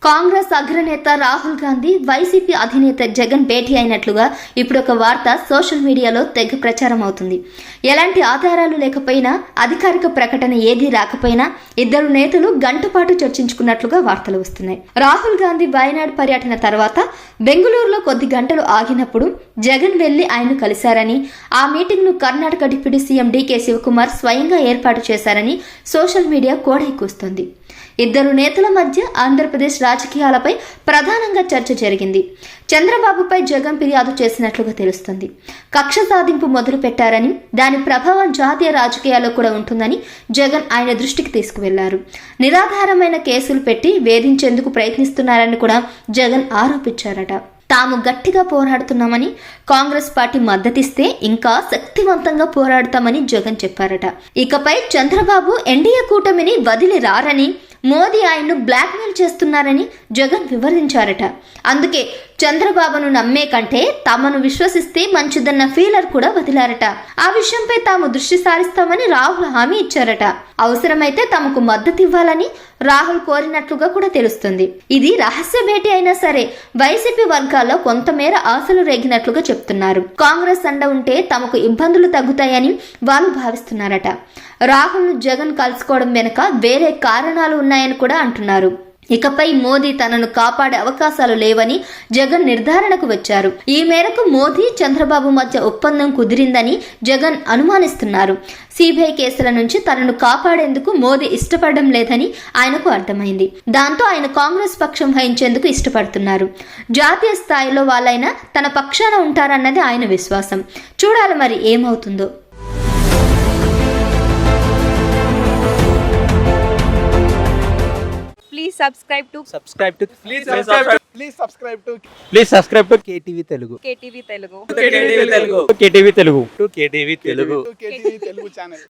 కాంగ్రెస్ అగ్రనేత రాహుల్ గాంధీ వైసీపీ అధినేత జగన్ భేటీ అయినట్లుగా ఇప్పుడు ఒక వార్త సోషల్ మీడియాలో తెగ ప్రచారం అవుతుంది. ఎలాంటి ఆధారాలు లేకపోయినా, అధికారిక ప్రకటన ఏదీ రాకపోయినా ఇద్దరు నేతలు గంటపాటు చర్చించుకున్నట్లుగా వార్తలు వస్తున్నాయి. రాహుల్ గాంధీ వయనాడ్ పర్యటన తర్వాత బెంగళూరులో కొద్ది గంటలు ఆగినప్పుడు జగన్ వెళ్లి ఆయన్ను కలిశారని, ఆ మీటింగ్ ను కర్ణాటక డిప్యూటీ సీఎం డీకే శివకుమార్ స్వయంగా ఏర్పాటు చేశారని సోషల్ మీడియా కోడై కూస్తోంది. ఇద్దరు నేతల మధ్య ఆంధ్రప్రదేశ్ రాజకీయాలపై ప్రధానంగా చర్చ జరిగింది. చంద్రబాబుపై జగన్ ఫిర్యాదు చేసినట్లుగా తెలుస్తుంది. కక్ష సాధింపు మొదలు పెట్టారని, దాని ప్రభావం జాతీయ రాజకీయాల్లో కూడా ఉంటుందని జగన్ ఆయన దృష్టికి తీసుకువెళ్లారు. నిరాధారమైన కేసులు పెట్టి వేధించేందుకు ప్రయత్నిస్తున్నారని కూడా జగన్ ఆరోపించారట. తాము గట్టిగా పోరాడుతున్నామని, కాంగ్రెస్ పార్టీ మద్దతిస్తే ఇంకా శక్తివంతంగా పోరాడతామని జగన్ చెప్పారట. ఇకపై చంద్రబాబు ఎన్డీఏ కూటమిని వదిలి రారని, మోదీ ఆయన్ను బ్లాక్మెయిల్ చేస్తున్నారని జగన్ వివరించారట. అందుకే చంద్రబాబును నమ్మే కంటే తమను విశ్వసిస్తే మంచిదన్న ఫీలర్ కూడా వదిలారట. ఆ విషయంపై తాము దృష్టి సారిస్తామని రాహుల్ హామీ ఇచ్చారట. అవసరమైతే తమకు మద్దతు ఇవ్వాలని రాహుల్ కోరినట్లుగా కూడా తెలుస్తుంది. ఇది రహస్య భేటీ అయినా సరే వైసీపీ వర్గాల్లో కొంతమేర ఆశలు రేగినట్లుగా చెప్తున్నారు. కాంగ్రెస్ అండ ఉంటే తమకు ఇబ్బందులు తగ్గుతాయని వాళ్ళు భావిస్తున్నారట. రాహుల్ ను జగన్ కలుసుకోవడం వెనుక వేరే కారణాలు ఉన్నాయని కూడా అంటున్నారు. ఇకపై మోదీ తనను కాపాడే అవకాశాలు లేవని జగన్ నిర్ధారణకు వచ్చారు. ఈ మేరకు మోదీ చంద్రబాబు మధ్య ఒప్పందం కుదిరిందని జగన్ అనుమానిస్తున్నారు. సిబిఐ కేసుల నుంచి తనను కాపాడేందుకు మోదీ ఇష్టపడడం లేదని ఆయనకు అర్థమైంది. దాంతో ఆయన కాంగ్రెస్ పక్షం వహించేందుకు ఇష్టపడుతున్నారు. జాతీయ స్థాయిలో వాళ్ళైనా తన పక్షాన ఉంటారన్నది ఆయన విశ్వాసం. చూడాలి మరి ఏమవుతుందో. Please subscribe to KTV Telugu. KTV Telugu. KTV Telugu. KTV Telugu. KTV Telugu channel.